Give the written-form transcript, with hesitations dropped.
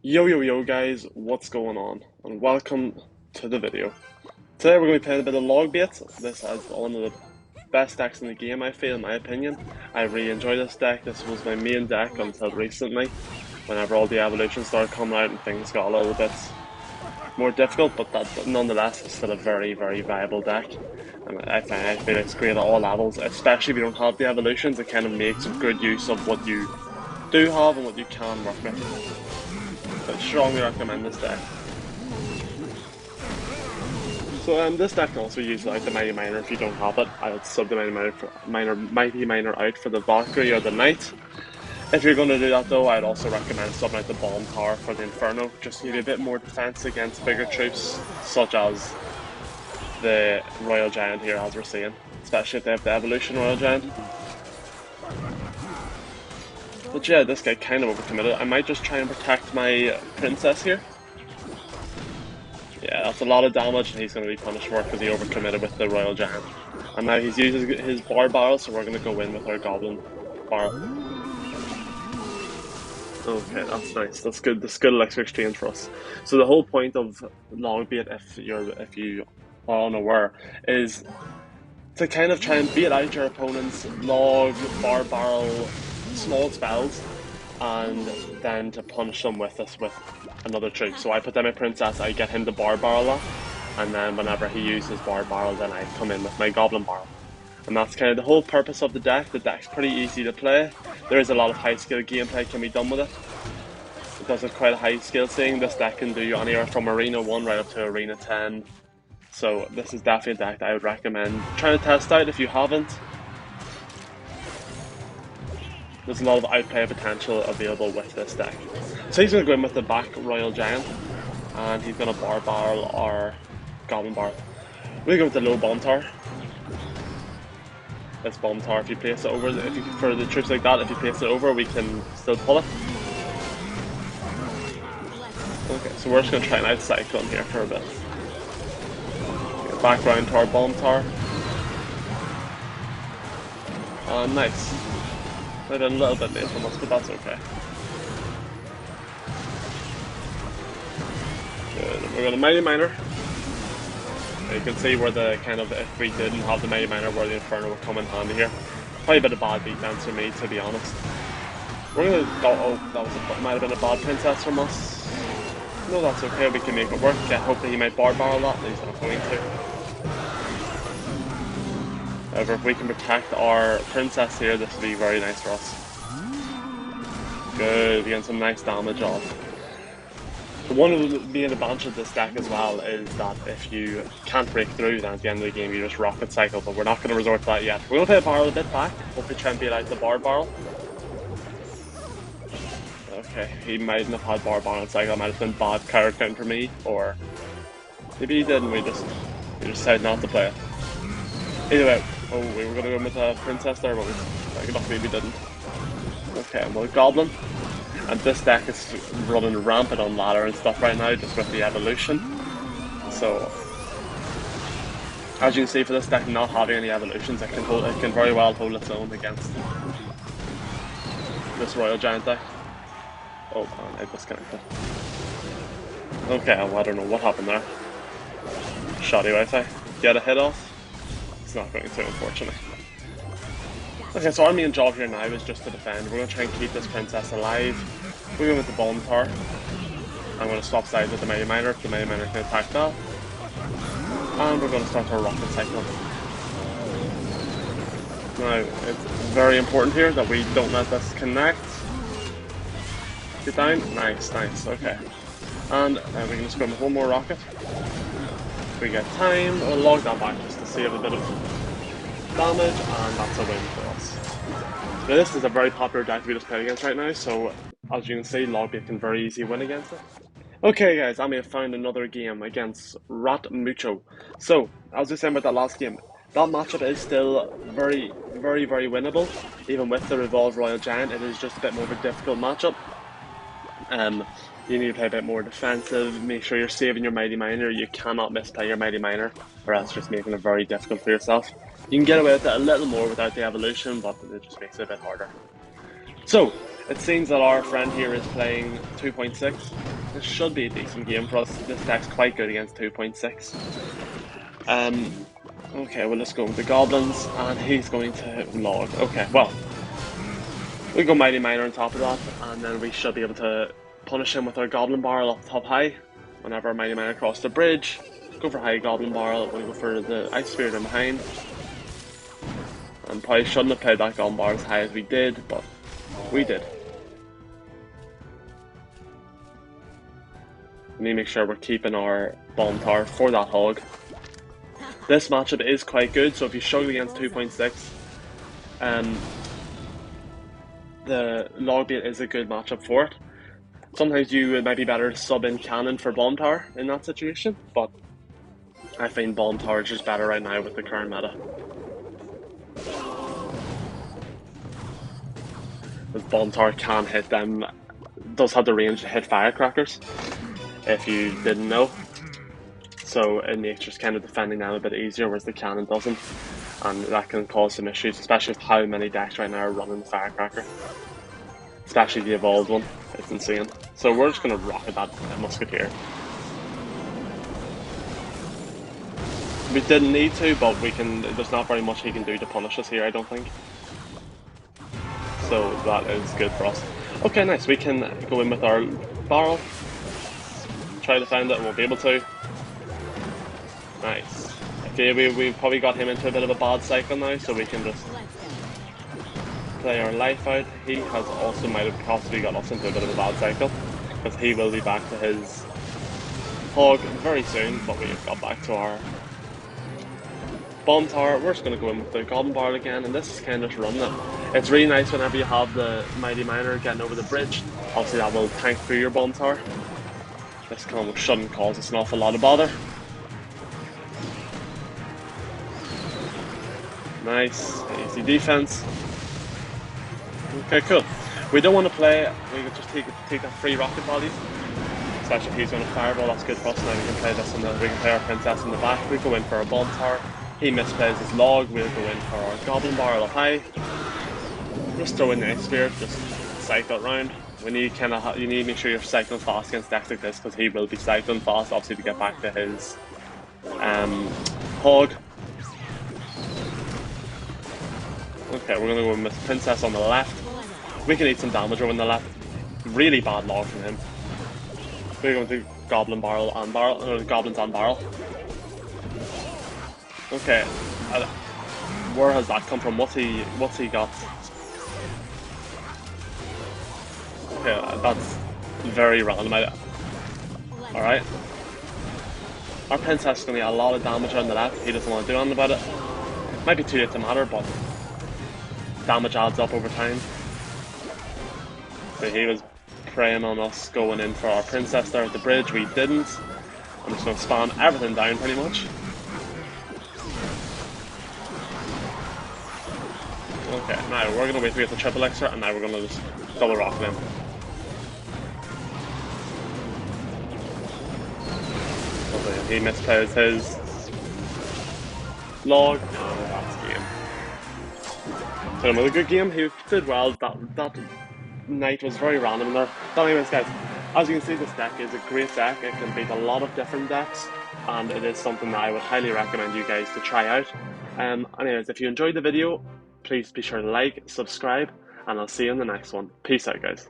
Yo guys, what's going on? And welcome to the video. Today we're going to be playing a bit of Logbait. This is one of the best decks in the game, I feel, in my opinion. I really enjoy this deck. This was my main deck until recently, whenever all the evolutions started coming out and things got a little bit more difficult, but that nonetheless is still a very viable deck. And I feel it's great at all levels, especially if you don't have the evolutions. It kind of makes a good use of what you do have and what you can work with. I strongly recommend this deck. So this deck can also use like the Mighty Miner if you don't have it. I would sub the Mighty Miner out for the Valkyrie or the Knight. If you're going to do that though, I'd also recommend subbing out the Bomb Tower for the Inferno, just to give you a bit more defense against bigger troops, such as the Royal Giant here, as we're seeing, especially if they have the Evolution Royal Giant. But yeah, this guy kind of overcommitted. I might just try and protect my princess here. Yeah, that's a lot of damage, and he's going to be punished for it because he overcommitted with the Royal Giant. And now he's using his bar barrel, so we're going to go in with our Goblin barrel. Okay, that's nice. That's good. That's good elixir exchange for us. So the whole point of Logbait, if you are unaware, is to kind of try and beat out your opponent's log, bar barrel, small spells, and then to punish them with another troop. So I put down my princess, I get him to bar barrel that, and then whenever he uses bar barrel, then I come in with my goblin barrel. And that's kind of the whole purpose of the deck. The deck's pretty easy to play. There is a lot of high skill gameplay can be done with it. It does have quite a high skill thing. This deck can do anywhere from Arena 1 right up to Arena 10. So this is definitely a deck that I would recommend trying to test out if you haven't. There's a lot of outplay potential available with this deck. So he's going to go in with the back Royal Giant, and he's going to bar barrel our Goblin Barrel. We're going to go with the low Bomb Tower. This Bomb Tower, if you place it over, for the troops like that, if you place it over, we can still pull it. Okay, so we're just going to try and outcycle him here for a bit. Back round to our Bomb Tower. Nice. Might have been a little bit late from us, but that's okay. Good. We're going to Mighty Miner. You can see where the kind of, if we didn't have the Mighty Miner, where the Inferno would come in handy here. Probably a bit of bad defense for me, to be honest. We're going to, that might have been a bad princess from us. No, that's okay, we can make it work. Hopefully he might bar barrel that, he's not going to. However, if we can protect our princess here, this will be very nice for us. Good, we get some nice damage off. One of the advantages of this deck as well is that if you can't break through, then at the end of the game you just rocket cycle, but we're not going to resort to that yet. We're going to play a barrel a bit back, hopefully try and beat out the bar barrel. Okay, he mightn't have had bar barrel cycle, might have been bad card count for me, or maybe he didn't, we just decided not to play it. Either way, oh, we were going to go with a princess there, but luckily we didn't. Okay, well, Goblin. And this deck is running rampant on ladder and stuff right now, just with the evolution. So, as you can see, for this deck not having any evolutions, it can very well hold its own against this Royal Giant deck. Oh man, I disconnected. Okay, well, I don't know what happened there. Shoddy Wi-Fi. Get a hit off? It's not going to, unfortunately. Okay, so our main job here now is just to defend. We're going to try and keep this princess alive. We're going with the Bomb Tower. I'm going to swap sides with the Mighty Miner if the Mighty Miner can attack that. And we're going to start our rocket cycle. Now, it's very important here that we don't let this connect. Get down. Nice, okay. And then we can just go with one more rocket. If we get time, we'll log that back just to save a bit of damage, and that's a win for us. Now this is a very popular deck we just played against right now, so as you can see, Logbait can very easily win against it. Okay guys, I may have found another game against Rat Mucho. So, as we said about that last game, that matchup is still very winnable. Even with the Revolve Royal Giant, it is just a bit more of a difficult matchup. You need to play a bit more defensive, make sure you're saving your Mighty Miner. You cannot misplay your Mighty Miner, or else just making it very difficult for yourself. You can get away with it a little more without the evolution, but it just makes it a bit harder. So, it seems that our friend here is playing 2.6. This should be a decent game for us. This deck's quite good against 2.6. Okay, well, let's go with the goblins, and he's going to log. Okay, well, we go Mighty Miner on top of that, and then we should be able to punish him with our Goblin Barrel up top high. Whenever our Mighty Miner cross the bridge, go for high Goblin Barrel, we'll go for the Ice Spirit in behind. And probably shouldn't have played that Goblin Barrel as high as we did, but we did. We need to make sure we're keeping our Bomb Tower for that hog. This matchup is quite good, so if you struggle against 2.6, the Logbait is a good matchup for it. Sometimes it might be better to sub in Cannon for Bomb Tower in that situation, but I find Bomb Tower is just better right now with the current meta. Because Bomb Tower can hit them, does have the range to hit firecrackers, if you didn't know. So it makes just kind of defending them a bit easier, whereas the Cannon doesn't. And that can cause some issues, especially with how many decks right now are running the firecracker. Especially the evolved one, it's insane. So we're just going to rocket that Musketeer. We didn't need to, but there's not very much he can do to punish us here, I don't think. So that is good for us. Okay, nice, we can go in with our barrel. Try to find it, and we'll be able to. Nice. Okay, we've probably got him into a bit of a bad cycle now, so we can just play our life out. He has also might have possibly got us into a bit of a bad cycle, because he will be back to his hog very soon, but we've got back to our Bomb Tower. We're just going to go in with the Goblin Barrel again, and this is kind of just running it. It's really nice whenever you have the Mighty Miner getting over the bridge. Obviously that will tank through your Bomb Tower. This combo shouldn't cause us an awful lot of bother. Nice, easy defense. Okay, cool. We don't want to play, we can just take that free rocket bodies. Especially if he's going to fireball, that's good for us. Now we can play this we can play our princess in the back. We go in for our Bomb Tower. He misplays his log, we'll go in for our Goblin Barrel up high. Just throw in the Ice Spirit, just cycle it round. You need to make sure you're cycling fast against decks like this, because he will be cycling fast, obviously, to get back to his hog. Okay, we're going to go with Princess on the left. We can eat some damage over on the left. Really bad log from him. We're going to Goblin Barrel and Goblins and Barrel. Okay, where has that come from? What's he got? Okay, that's very random. Alright. Our Princess is going to get a lot of damage on the left. He doesn't want to do anything about it. Might be too late to matter, but damage adds up over time. So he was preying on us going in for our Princess there at the bridge. We didn't. I'm just going to spam everything down pretty much. Okay, now we're going to wait to get the triple elixir, and now we're going to just double rocket him. He misplays his log, and that's game. So another good game. He did well. That night was very random in there. But anyways, guys, as you can see, this deck is a great deck. It can beat a lot of different decks, and it is something that I would highly recommend you guys to try out. Anyways, if you enjoyed the video, please be sure to like, subscribe, and I'll see you in the next one. Peace out, guys.